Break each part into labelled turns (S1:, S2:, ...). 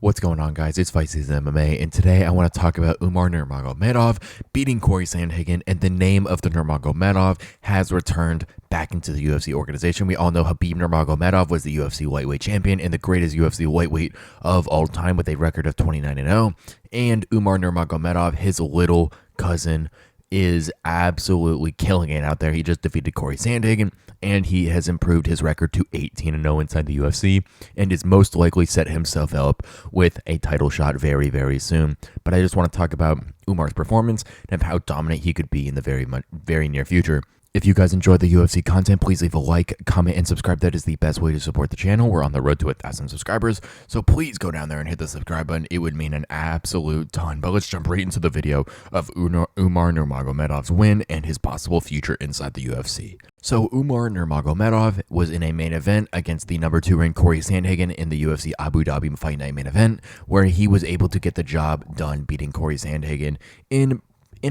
S1: What's going on, guys? It's Fight Season MMA, and today I want to talk about Umar Nurmagomedov beating Corey Sandhagen, and the name of the Nurmagomedov has returned back into the UFC organization. We all know Khabib Nurmagomedov was the UFC lightweight champion and the greatest UFC lightweight of all time with a record of 29-0, and Umar Nurmagomedov, his little cousin, is absolutely killing it out there. He just defeated Corey Sandhagen, and he has improved his record to 18-0 inside the UFC, and is most likely set himself up with a title shot very, very soon. But I just want to talk about Umar's performance and how dominant he could be in the very near future. If you guys enjoy the UFC content, please leave a like, comment, and subscribe. That is the best way to support the channel. We're on the road to 1,000 subscribers, so please go down there and hit the subscribe button. It would mean an absolute ton. But let's jump right into the video of Umar Nurmagomedov's win and his possible future inside the UFC. So Umar Nurmagomedov was in a main event against the number 2 ranked Corey Sandhagen in the UFC Abu Dhabi Fight Night main event, where he was able to get the job done, beating Corey Sandhagen in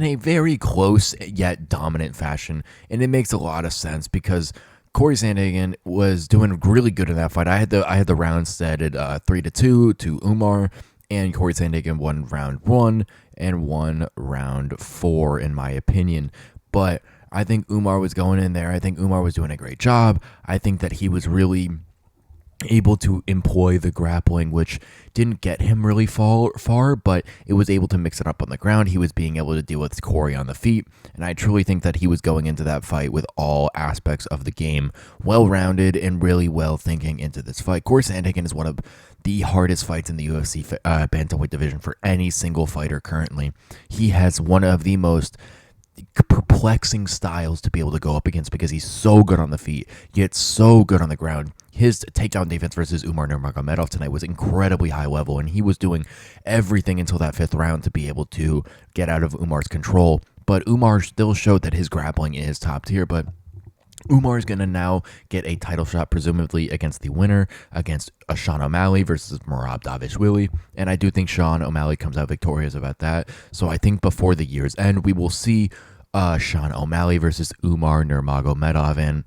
S1: a very close yet dominant fashion. And it makes a lot of sense because Corey Sandhagen was doing really good in that fight. I had the rounds set at 3-2 to Umar, and Corey Sandhagen won round 1 and won round 4 in my opinion. But I think Umar was going in there. I think Umar was doing a great job. I think that he was really able to employ the grappling, which didn't get him really far, but it was able to mix it up on the ground. He was being able to deal with Corey on the feet, and I truly think that he was going into that fight with all aspects of the game well-rounded and really well thinking into this fight. Corey Sandhagen is one of the hardest fights in the UFC bantamweight division for any single fighter currently. He has one of the most perplexing styles to be able to go up against because he's so good on the feet, yet so good on the ground. His takedown defense versus Umar Nurmagomedov tonight was incredibly high level, and he was doing everything until that 5th round to be able to get out of Umar's control. But Umar still showed that his grappling is top tier, but Umar is going to now get a title shot, presumably against the winner, against Sean O'Malley versus Merab Dvalishvili, and I do think Sean O'Malley comes out victorious about that. So I think before the year's end, we will see Sean O'Malley versus Umar Nurmagomedov, and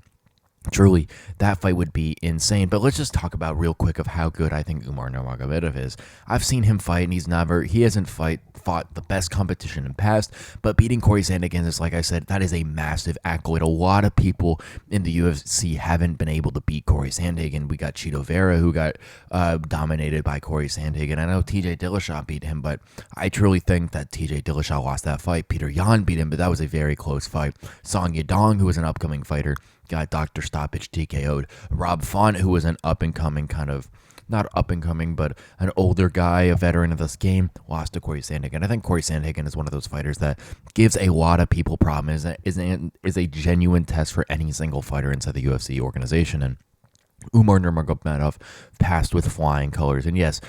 S1: truly, that fight would be insane. But let's just talk about real quick of how good I think Umar Nurmagomedov is. I've seen him fight, and he hasn't fought the best competition in past, but beating Corey Sandhagen is, like I said, that is a massive accolade. A lot of people in the UFC haven't been able to beat Corey Sandhagen. We got Chito Vera, who got dominated by Corey Sandhagen. I know TJ Dillashaw beat him, but I truly think that TJ Dillashaw lost that fight. Peter Yan beat him, but that was a very close fight. Song Yadong, who was an upcoming fighter, got Dr. Stoppage TKO'd. Rob Font, who was an up-and-coming not up-and-coming, but an older guy, a veteran of this game, lost to Corey Sandhagen. I think Corey Sandhagen is one of those fighters that gives a lot of people problems, is a genuine test for any single fighter inside the UFC organization, and Umar Nurmagomedov passed with flying colors. And yes,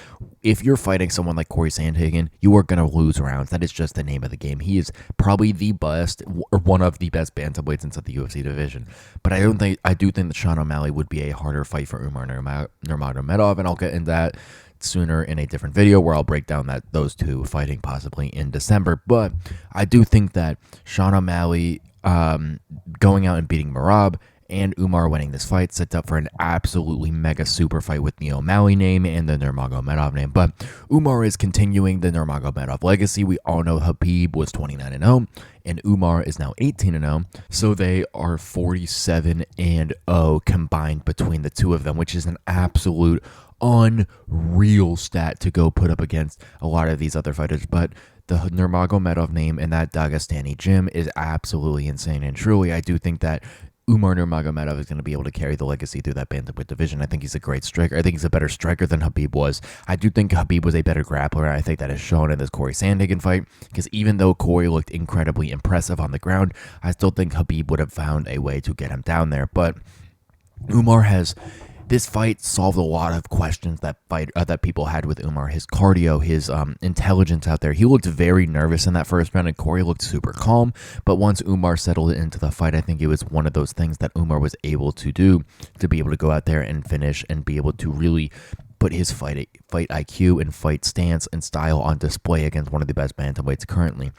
S1: if you're fighting someone like Corey Sandhagen, you are going to lose rounds. That is just the name of the game. He is probably the best, or one of the best bantamweights inside the UFC division. But I do think that Sean O'Malley would be a harder fight for Umar Nurmagomedov, and I'll get into that sooner in a different video where I'll break down those two fighting possibly in December. But I do think that Sean O'Malley going out and beating Merab and Umar winning this fight sets up for an absolutely mega super fight with the O'Malley name and the Nurmagomedov name. But Umar is continuing the Nurmagomedov legacy. We all know Khabib was 29-0, and Umar is now 18-0. So they are 47-0 combined between the two of them, which is an absolute unreal stat to go put up against a lot of these other fighters. But the Nurmagomedov name in that Dagestani gym is absolutely insane. And truly, I do think that Umar Nurmagomedov is going to be able to carry the legacy through that bantamweight division. I think he's a great striker. I think he's a better striker than Khabib was. I do think Khabib was a better grappler, and I think that is shown in this Corey Sandhagen fight, because even though Corey looked incredibly impressive on the ground, I still think Khabib would have found a way to get him down there. But this fight solved a lot of questions that people had with Umar. His cardio, his intelligence out there. He looked very nervous in that first round, and Corey looked super calm. But once Umar settled into the fight, I think it was one of those things that Umar was able to do, to be able to go out there and finish and be able to really put his fight IQ and fight stance and style on display against one of the best bantamweights currently.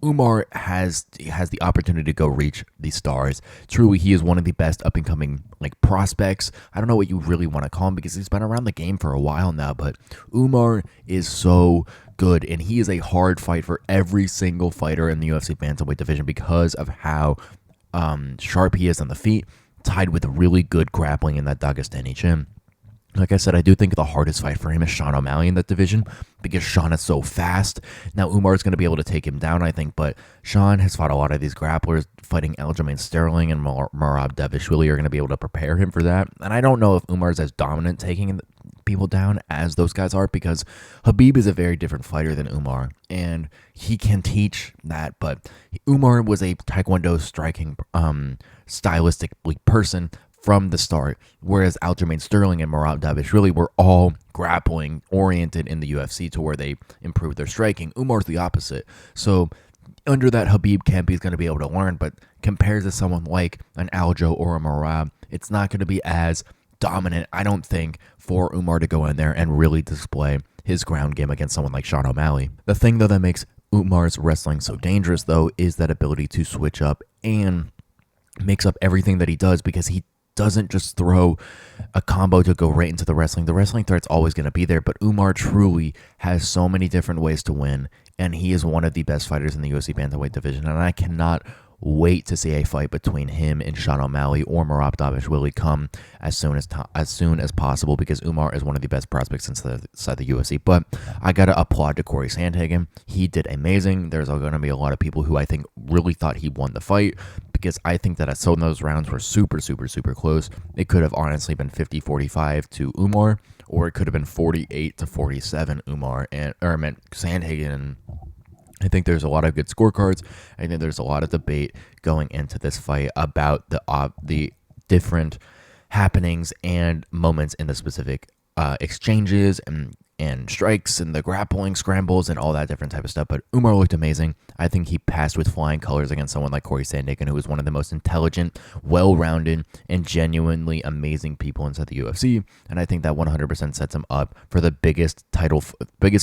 S1: Umar has the opportunity to go reach the stars. Truly, he is one of the best up and coming prospects. I don't know what you really want to call him because he's been around the game for a while now, but Umar is so good, and he is a hard fight for every single fighter in the UFC bantamweight division because of how sharp he is on the feet, tied with really good grappling in that Dagestani chin. Like I said, I do think the hardest fight for him is Sean O'Malley in that division because Sean is so fast. Now, Umar is going to be able to take him down, I think, but Sean has fought a lot of these grapplers. Fighting Aljamain Sterling and Merab Dvalishvili are going to be able to prepare him for that. And I don't know if Umar is as dominant taking people down as those guys are because Khabib is a very different fighter than Umar, and he can teach that. But Umar was a Taekwondo striking stylistically person from the start, whereas Aljamain Sterling and Merab Dvalishvili were all grappling oriented in the UFC to where they improved their striking. Umar's the opposite. So under that Khabib camp, he's going to be able to learn, but compared to someone like an Aljo or a Merab, it's not going to be as dominant, I don't think, for Umar to go in there and really display his ground game against someone like Sean O'Malley. The thing, though, that makes Umar's wrestling so dangerous, though, is that ability to switch up and mix up everything that he does, because he doesn't just throw a combo to go right into the wrestling. The wrestling threat's always going to be there, but Umar truly has so many different ways to win, and he is one of the best fighters in the UFC bantamweight division, and I cannot wait to see a fight between him and Sean O'Malley or Merab Dvalishvili come as soon as possible, because Umar is one of the best prospects inside the UFC. But I gotta applaud to Corey Sandhagen. He did amazing. There's going to be a lot of people who I think really thought he won the fight, because I think that some of those rounds were super close. It could have honestly been 50-45 to Umar, or it could have been 48-47 Umar Sandhagen. I think there's a lot of good scorecards. I think there's a lot of debate going into this fight about the different happenings and moments in the specific exchanges and strikes and the grappling scrambles and all that different type of stuff. But Umar looked amazing. I think he passed with flying colors against someone like Corey Sandhagen, who is one of the most intelligent, well-rounded, and genuinely amazing people inside the UFC. And I think that 100% sets him up for the biggest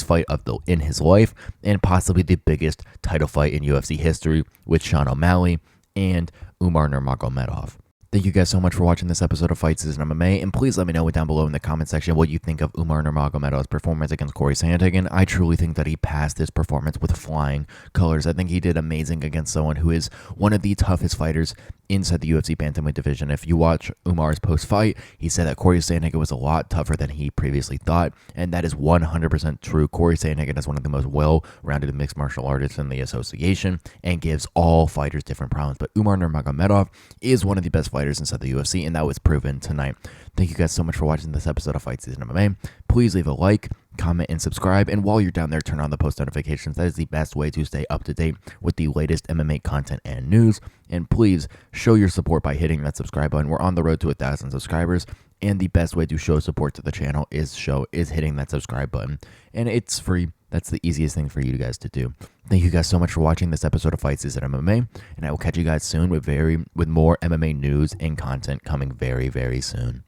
S1: fight in his life, and possibly the biggest title fight in UFC history with Sean O'Malley and Umar Nurmagomedov. Thank you guys so much for watching this episode of Fight Season MMA, and please let me know down below in the comment section what you think of Umar Nurmagomedov's performance against Corey Sandhagen. I truly think that he passed his performance with flying colors. I think he did amazing against someone who is one of the toughest fighters inside the UFC bantamweight division. If you watch Umar's post-fight, he said that Corey Sandhagen was a lot tougher than he previously thought, and that is 100% true. Corey Sandhagen is one of the most well-rounded mixed martial artists in the association and gives all fighters different problems, but Umar Nurmagomedov is one of the best fighters inside the UFC, and that was proven tonight. Thank you guys so much for watching this episode of Fight Season MMA. Please leave a like, comment, and subscribe, and while you're down there, turn on the post notifications. That is the best way to stay up to date with the latest MMA content and news. And please show your support by hitting that subscribe button. We're on the road to 1,000 subscribers, and the best way to show support to the channel is hitting that subscribe button, and it's free. That's the easiest thing for you guys to do. Thank you guys so much for watching this episode of Fight Season MMA, and I will catch you guys soon with more MMA news and content coming very soon.